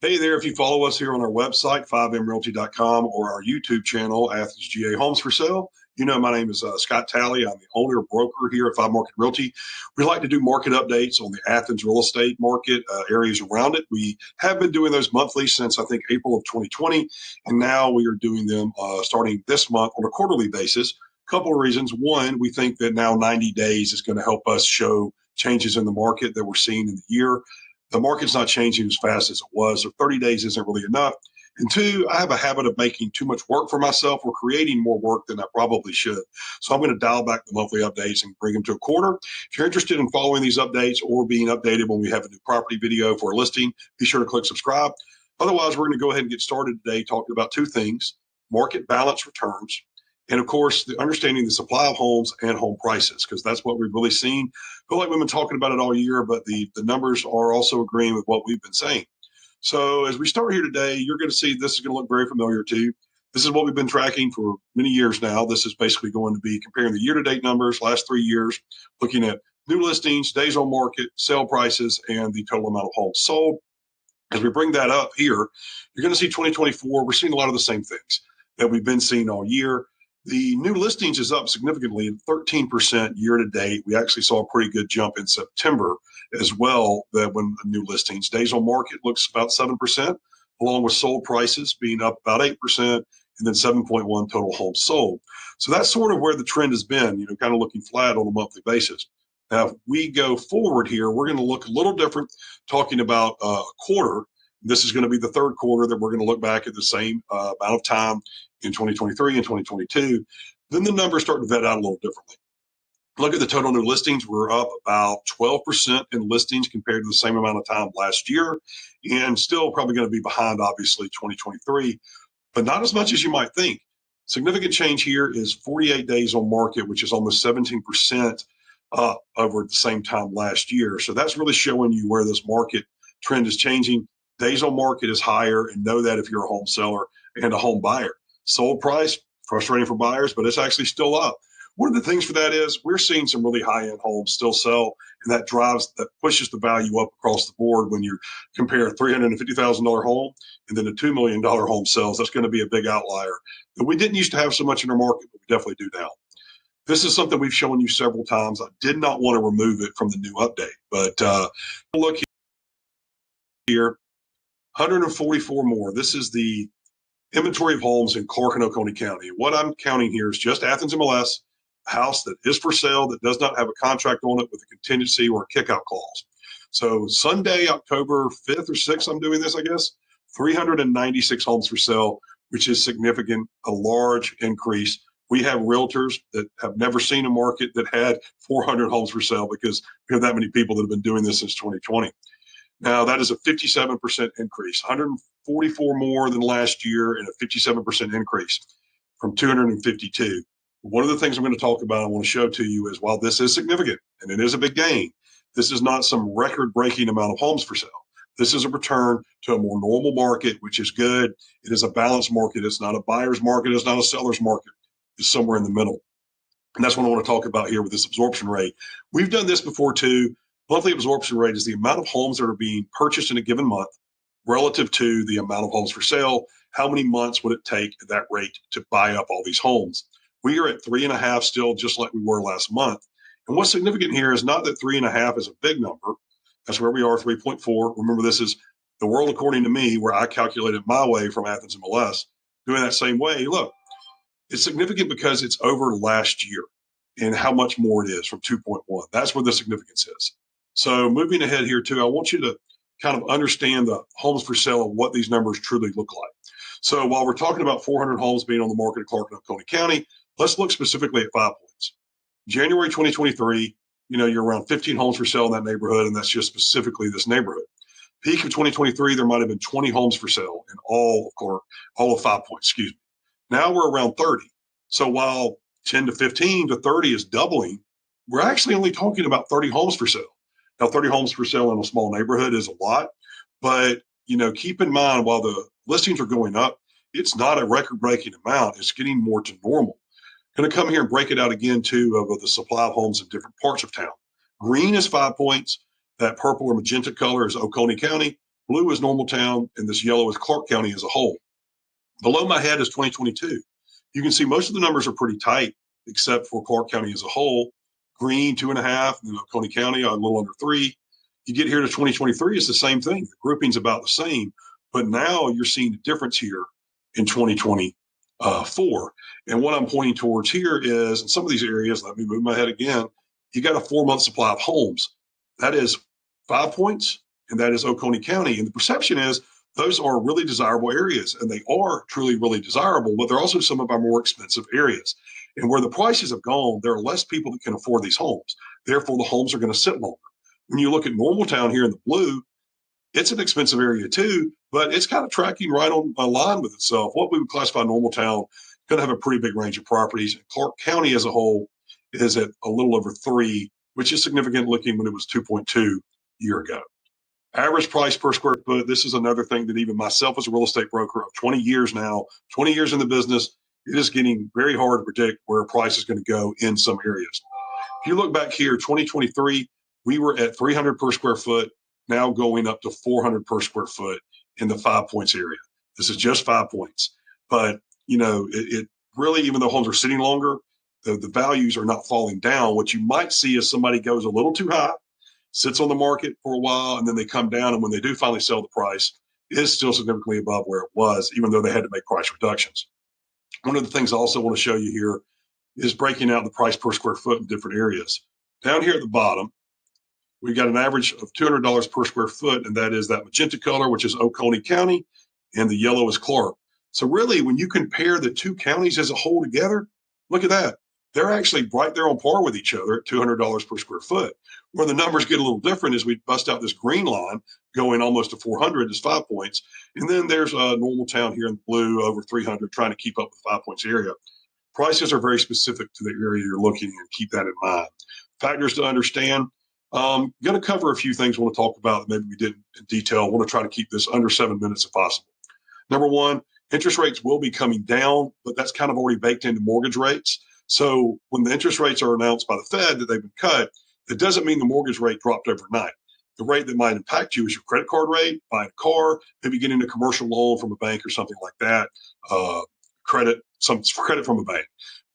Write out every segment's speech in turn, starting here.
Hey there, if you follow us here on our website, 5mrealty.com, or our YouTube channel, Athens GA Homes for Sale, you know my name is Scott Talley. I'm the owner broker here at 5Market Realty. We like to do market updates on the Athens real estate market, areas around it. We have been doing those monthly since, I think, April of 2020, and now we are doing them starting this month on a quarterly basis. A couple of reasons. One, we think that now 90 days is going to help us show changes in the market that we're seeing in the year. The market's not changing as fast as it was, so 30 days isn't really enough. And two, I have a habit of making too much work for myself or creating more work than I probably should. So I'm going to dial back the monthly updates and bring them to a quarter. If you're interested in following these updates or being updated when we have a new property video for a listing, be sure to click subscribe. Otherwise, we're going to go ahead and get started today talking about two things: market balance returns, and of course, the understanding the supply of homes and home prices, because that's what we've really seen. I feel like we've been talking about it all year, but the numbers are also agreeing with what we've been saying. So as we start here today, you're going to see this is going to look very familiar to you. This is what we've been tracking for many years now. This is basically going to be comparing the year-to-date numbers, last 3 years, looking at new listings, days on market, sale prices, and the total amount of homes sold. As we bring that up here, you're going to see 2024, we're seeing a lot of the same things that we've been seeing all year. The new listings is up significantly, 13% year to date. We actually saw a pretty good jump in September as well. That when new listings, days on market looks about 7%, along with sold prices being up about 8%, and then 7.1 total homes sold. So that's sort of where the trend has been, kind of looking flat on a monthly basis. Now, if we go forward here, we're going to look a little different, talking about a quarter. This is going to be the third quarter that we're going to look back at the same amount of time in 2023 and 2022. Then the numbers start to vet out a little differently. Look at the total new listings. We're up about 12% in listings compared to the same amount of time last year, and still probably going to be behind, obviously, 2023, but not as much as you might think. Significant change here is 48 days on market, which is almost 17% up over the same time last year. So that's really showing you where this market trend is changing. Days on market is higher, and know that if you're a home seller and a home buyer. Sold price, frustrating for buyers, but it's actually still up. One of the things for that is we're seeing some really high-end homes still sell, and that pushes the value up across the board. When you compare a $350,000 home and then a $2 million home sells, that's going to be a big outlier that we didn't used to have so much in our market, but we definitely do now. This is something we've shown you several times. I did not want to remove it from the new update, but look here, 144 more. This is the inventory of homes in Clark and Oconee County. What I'm counting here is just Athens MLS, a house that is for sale that does not have a contract on it with a contingency or a kickout clause. So Sunday, October 5th or 6th, I'm doing this, I guess, 396 homes for sale, which is significant, a large increase. We have realtors that have never seen a market that had 400 homes for sale, because we have that many people that have been doing this since 2020. Now, that is a 57% increase, 144 more than last year, and a 57% increase from 252. One of the things I'm going to talk about, I want to show to you, is while this is significant and it is a big gain, this is not some record-breaking amount of homes for sale. This is a return to a more normal market, which is good. It is a balanced market. It's not a buyer's market. It's not a seller's market. It's somewhere in the middle. And that's what I want to talk about here with this absorption rate. We've done this before too. Monthly absorption rate is the amount of homes that are being purchased in a given month relative to the amount of homes for sale. How many months would it take at that rate to buy up all these homes? We are at 3.5 still, just like we were last month. And what's significant here is not that 3.5 is a big number. That's where we are, 3.4. Remember, this is the world according to me, where I calculated my way from Athens MLS. Doing that same way, look, it's significant because it's over last year and how much more it is from 2.1. That's where the significance is. So moving ahead here too, I want you to kind of understand the homes for sale and what these numbers truly look like. So while we're talking about 400 homes being on the market in Clark and Oconee County, let's look specifically at 5 points. January 2023, you're around 15 homes for sale in that neighborhood, and that's just specifically this neighborhood. Peak of 2023, there might have been 20 homes for sale in all of 5 points, excuse me. Now we're around 30. So while 10 to 15 to 30 is doubling, we're actually only talking about 30 homes for sale. Now, 30 homes for sale in a small neighborhood is a lot, but keep in mind, while the listings are going up, it's not a record-breaking amount. It's getting more to normal. Going to come here and break it out again too of the supply of homes in different parts of town. Green is 5 points. That purple or magenta color is Oconee County. Blue is Normaltown, and this yellow is Clark County as a whole. Below my head is 2022. You can see most of the numbers are pretty tight, except for Clark County as a whole. Green, 2.5, and then Oconee County, a little under 3. You get here to 2023, it's the same thing. The grouping's about the same, but now you're seeing a difference here in 2024. And what I'm pointing towards here is in some of these areas, let me move my head again, you got a 4-month supply of homes. That is 5 points, and that is Oconee County. And the perception is those are really desirable areas, and they are truly really desirable, but they're also some of our more expensive areas. And where the prices have gone, there are less people that can afford these homes. Therefore, the homes are going to sit longer. When you look at Normaltown here in the blue, it's an expensive area too, but it's kind of tracking right on a line with itself. What we would classify Normaltown going to have a pretty big range of properties. Clark County as a whole is at a little over 3, which is significant looking when it was 2.2 a year ago. Average price per square foot. This is another thing that even myself as a real estate broker of 20 years now, 20 years in the business, it is getting very hard to predict where a price is going to go in some areas. If you look back here, 2023, we were at 300 per square foot, now going up to 400 per square foot in the 5 points area. This is just 5 points. But, it really, even though homes are sitting longer, the values are not falling down. What you might see is somebody goes a little too high, sits on the market for a while, and then they come down. And when they do finally sell, the price is still significantly above where it was, even though they had to make price reductions. One of the things I also want to show you here is breaking out the price per square foot in different areas. Down here at the bottom, we've got an average of $200 per square foot, and that is that magenta color, which is Oconee County, and the yellow is Clark. So really, when you compare the two counties as a whole together, look at that. They're actually right there on par with each other at $200 per square foot. Where the numbers get a little different is we bust out this green line going almost to 400 is 5 points. And then there's a Normaltown here in blue over 300 trying to keep up with 5 points area. Prices are very specific to the area you're looking in. Keep that in mind. Factors to understand. Going to cover a few things I want to talk about that maybe we didn't in detail. I want to try to keep this under 7 minutes if possible. Number one, interest rates will be coming down, but that's kind of already baked into mortgage rates. So when the interest rates are announced by the Fed that they've been cut, it doesn't mean the mortgage rate dropped overnight. The rate that might impact you is your credit card rate, buying a car, maybe getting a commercial loan from a bank or something like that, credit from a bank.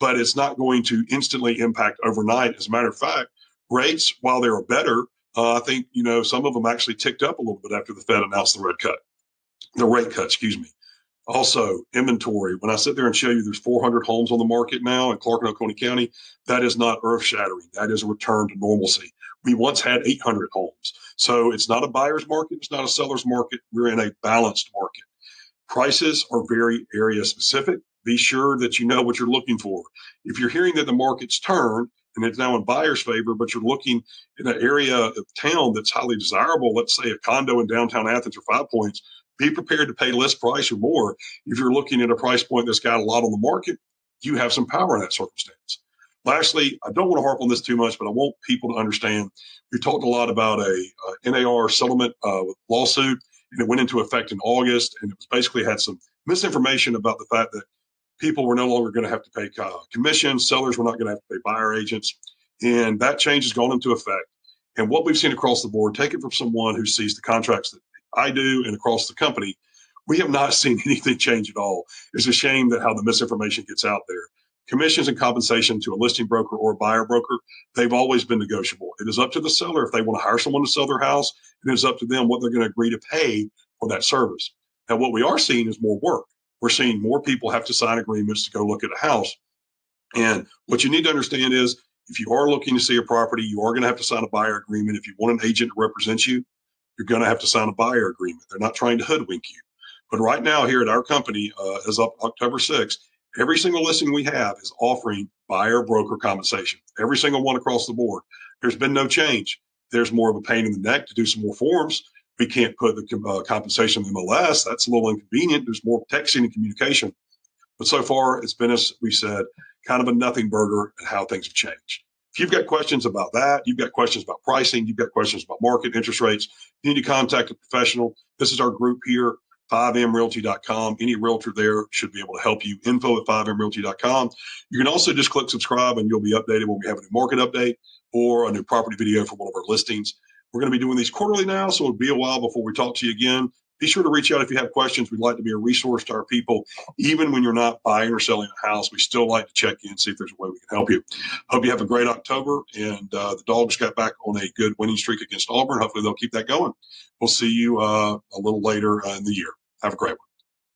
But it's not going to instantly impact overnight. As a matter of fact, rates, while they are better, I think, some of them actually ticked up a little bit after the Fed announced the rate cut, excuse me. Also, inventory. When I sit there and show you there's 400 homes on the market now in Clark and Oconee County, that is not earth-shattering. That is a return to normalcy. We once had 800 homes. So it's not a buyer's market. It's not a seller's market. We're in a balanced market. Prices are very area specific. Be sure that you know what you're looking for. If you're hearing that the market's turned and it's now in buyer's favor, but you're looking in an area of town that's highly desirable, let's say a condo in downtown Athens for 5 points, be prepared to pay list price or more. If you're looking at a price point that's got a lot on the market, you have some power in that circumstance. Lastly, I don't want to harp on this too much, but I want people to understand. We talked a lot about a NAR settlement lawsuit, and it went into effect in August, and it was basically had some misinformation about the fact that people were no longer going to have to pay commissions, sellers were not going to have to pay buyer agents, and that change has gone into effect. And what we've seen across the board, take it from someone who sees the contracts that I do and across the company, we have not seen anything change at all. It's a shame that how the misinformation gets out there. Commissions and compensation to a listing broker or a buyer broker, they've always been negotiable. It is up to the seller if they want to hire someone to sell their house, and it's up to them what they're going to agree to pay for that service. Now, what we are seeing is more work. We're seeing more people have to sign agreements to go look at a house. And what you need to understand is if you are looking to see a property, you are going to have to sign a buyer agreement. If you want an agent to represent you, you're going to have to sign a buyer agreement. They're not trying to hoodwink you. But right now here at our company, as of October 6th, every single listing we have is offering buyer broker compensation. Every single one across the board. There's been no change. There's more of a pain in the neck to do some more forms. We can't put the compensation in MLS. That's a little inconvenient. There's more texting and communication. But so far, it's been, as we said, kind of a nothing burger at how things have changed. If you've got questions about that, you've got questions about pricing, you've got questions about market interest rates, you need to contact a professional. This is our group here, 5mrealty.com. Any realtor there should be able to help you. Info at 5mrealty.com. You can also just click subscribe and you'll be updated when we have a new market update or a new property video for one of our listings. We're going to be doing these quarterly now, so it'll be a while before we talk to you again. Be sure to reach out if you have questions. We'd like to be a resource to our people. Even when you're not buying or selling a house, we still like to check in and see if there's a way we can help you. Hope you have a great October. And the Dogs got back on a good winning streak against Auburn. Hopefully they'll keep that going. We'll see you a little later in the year. Have a great one.